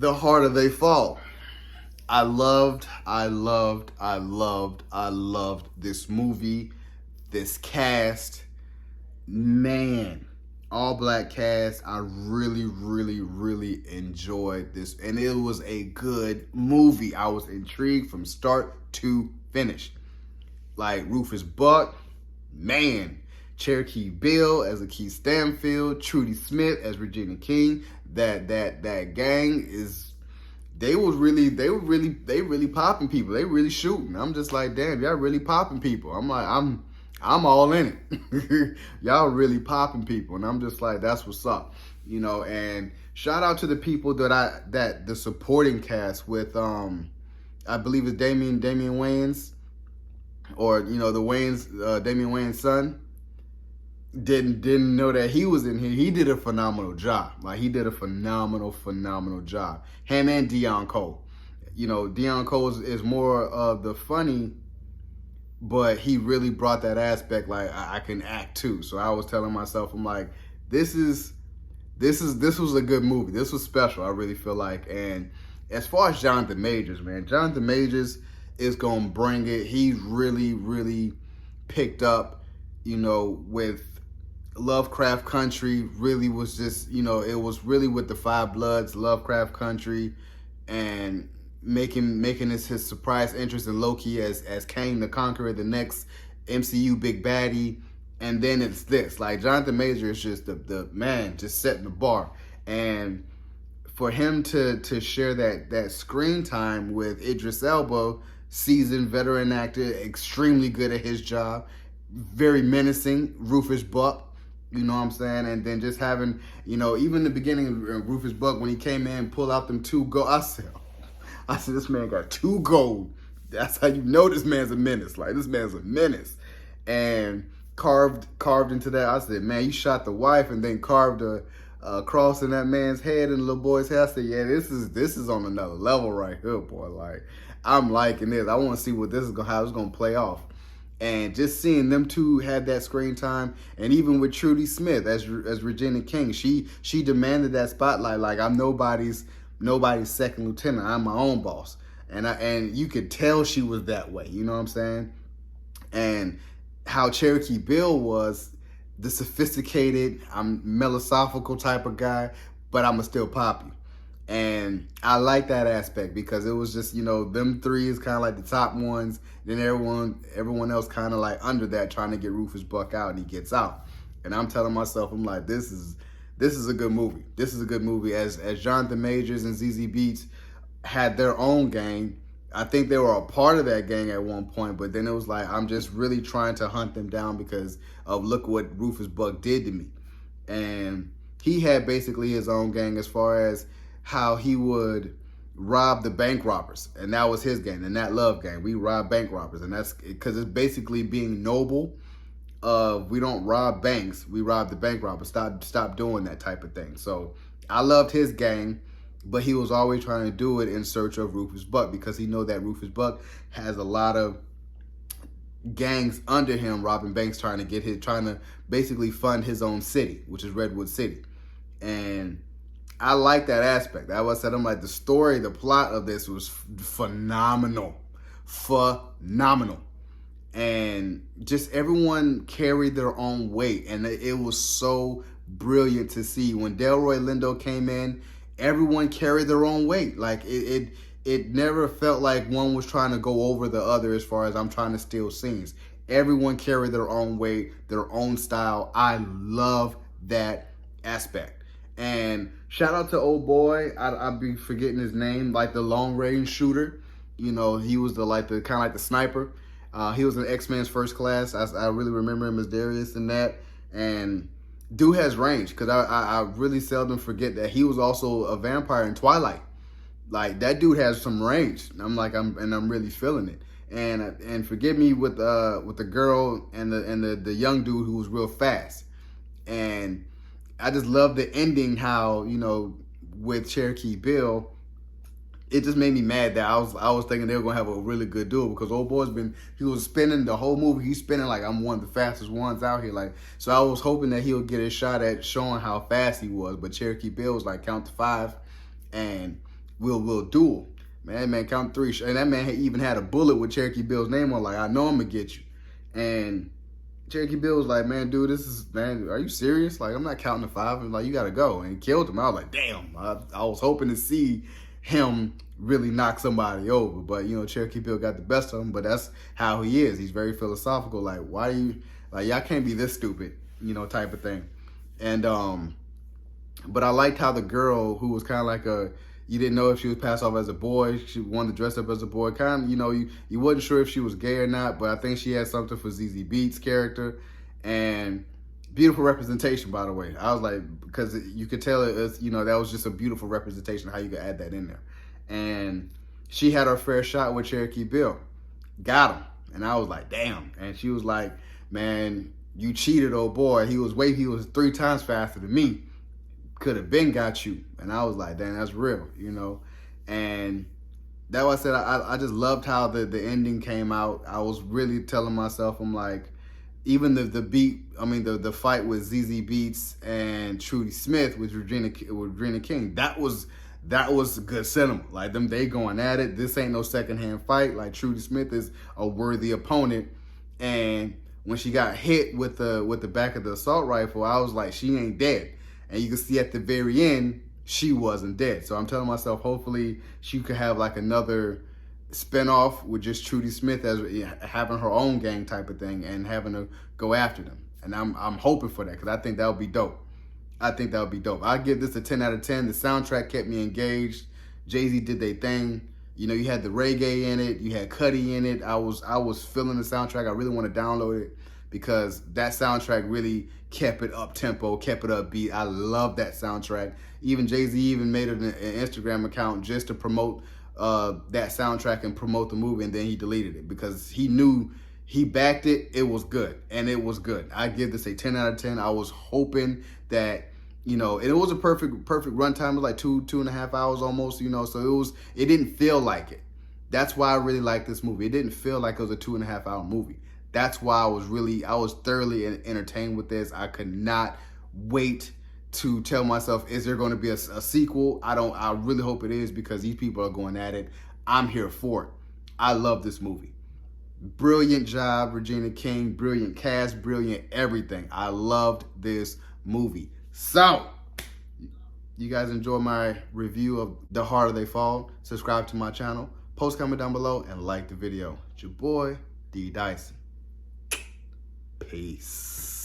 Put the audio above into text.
The Harder They Fall. I loved this movie, this cast. Man, all black cast. I really enjoyed this. And it was a good movie. I was intrigued from start to finish. Like Rufus Buck, man. Cherokee Bill as a Keith Stanfield, Trudy Smith as Regina King. That gang is they really popping people. They really shooting. I'm just like, damn, y'all really popping people. I'm like, I'm all in it. Y'all really popping people, and I'm just like, that's what's up, And shout out to the people that the supporting cast with I believe it's Damian Wayans, or the Wayans, Damian Wayans' son. Didn't know that he was in here. He did a phenomenal job. Like, he did a phenomenal job. Him and Deion Cole. Deion Cole is more of the funny, but he really brought that aspect. Like, I can act too. So I was telling myself, I'm like, this was a good movie. This was special. I really feel like. And as far as Jonathan Majors, man, Jonathan Majors is gonna bring it. He really picked up, with Lovecraft Country. Really was just, it was really with the Five Bloods, Lovecraft Country, and making this his surprise entrance in Loki as Kang the Conqueror, the next MCU big baddie. And then it's this. Like, Jonathan Major is just the man, just setting the bar. And for him to share that screen time with Idris Elba, seasoned veteran actor, extremely good at his job, very menacing, Rufus Buck. You know what I'm saying? And then just having, even the beginning of Rufus Buck, when he came in and pulled out them 2 gold, I said, this man got 2 gold. That's how you know this man's a menace. Like, this man's a menace. And carved into that, I said, man, you shot the wife and then carved a cross in that man's head and the little boy's head. I said, yeah, this is on another level right here, boy. Like, I'm liking this. I want to see what how it's gonna play off. And just seeing them two have that screen time, and even with Trudy Smith as Regina King, she demanded that spotlight. Like, I'm nobody's second lieutenant. I'm my own boss. And you could tell she was that way. You know what I'm saying? And how Cherokee Bill was the sophisticated, I'm philosophical type of guy, but I'ma still pop you. And I like that aspect because it was just, them 3 is kind of like the top ones. Then everyone else kind of like under that, trying to get Rufus Buck out, and he gets out. And I'm telling myself, I'm like, this is a good movie. This is a good movie. As Jonathan Majors and ZZ Beats had their own gang, I think they were a part of that gang at one point, but then it was like, I'm just really trying to hunt them down because of look what Rufus Buck did to me. And he had basically his own gang as far as how he would rob the bank robbers, and that was his gang, and that love gang. We rob bank robbers, and that's because it's basically being noble. We don't rob banks, we rob the bank robbers. Stop doing that type of thing. So I loved his gang, but he was always trying to do it in search of Rufus Buck because he know that Rufus Buck has a lot of gangs under him robbing banks, trying to basically fund his own city, which is Redwood City. And I like that aspect. I was said, I'm like, the plot of this was phenomenal. And just everyone carried their own weight. And it was so brilliant to see. When Delroy Lindo came in, everyone carried their own weight. Like, it never felt like one was trying to go over the other as far as I'm trying to steal scenes. Everyone carried their own weight, their own style. I love that aspect. And shout out to old boy, I'll be forgetting his name, like the long range shooter. He was the kind of like the sniper. He was in X-Men's First Class. I really remember him as Darius in that. And dude has range, because I really seldom forget that he was also a vampire in Twilight. Like, that dude has some range. I'm really feeling it. And forgive me with the girl and the young dude who was real fast. And I just love the ending, how, with Cherokee Bill, it just made me mad that I was thinking they were gonna have a really good duel, because old boy's he was spinning the whole movie. He's spinning like, I'm one of the fastest ones out here. Like, so I was hoping that he'll get a shot at showing how fast he was, but Cherokee Bill was like, count to 5, and we'll duel. Man, count three. And that man even had a bullet with Cherokee Bill's name on, like, I know I'm gonna get you. And Cherokee Bill was like, man, dude, man, are you serious? Like, I'm not counting to five. And like, you gotta go. And he killed him. I was like, damn, I was hoping to see him really knock somebody over. But, Cherokee Bill got the best of him. But that's how he is. He's very philosophical. Like, why do you, like, y'all can't be this stupid, type of thing. And, but I liked how the girl, who was kind of like you didn't know if she was passed off as a boy, she wanted to dress up as a boy. Kind of, you wasn't sure if she was gay or not, but I think she had something for ZZ Beats' character. And beautiful representation, by the way. I was like, because you could tell it was, that was just a beautiful representation of how you could add that in there. And she had her fair shot with Cherokee Bill. Got him. And I was like, damn. And she was like, man, you cheated, old boy. He was 3 times faster than me. Could have been got you. And I was like, damn, that's real, And that's why I said I just loved how the ending came out. I was really telling myself, I'm like, even the fight with ZZ Beats and Trudy Smith with Regina King, that was good cinema. Like, they going at it. This ain't no secondhand fight. Like, Trudy Smith is a worthy opponent. And when she got hit with the back of the assault rifle, I was like, she ain't dead. And you can see at the very end, she wasn't dead. So I'm telling myself, hopefully she could have like another spinoff with just Trudy Smith as having her own gang type of thing and having to go after them. And I'm hoping for that, because I think that would be dope. I give this a 10 out of 10. The soundtrack kept me engaged. Jay-Z did their thing. You had the reggae in it. You had Cudi in it. I was feeling the soundtrack. I really want to download it, because that soundtrack really kept it up tempo, kept it upbeat. I love that soundtrack. Even Jay-Z even made an Instagram account just to promote that soundtrack and promote the movie, and then he deleted it because he knew he backed it. It was good, and it was good. I give this a 10 out of 10. I was hoping that, and it was a perfect runtime. It was like 2.5 hours almost, so it didn't feel like it. That's why I really like this movie. It didn't feel like it was a 2.5 hour movie. That's why I was thoroughly entertained with this. I could not wait to tell myself, is there going to be a sequel? I really hope it is, because these people are going at it. I'm here for it. I love this movie. Brilliant job, Regina King. Brilliant cast, brilliant everything. I loved this movie. So, you guys enjoy my review of The Harder They Fall. Subscribe to my channel. Post comment down below and like the video. It's your boy, D Dyson. Peace.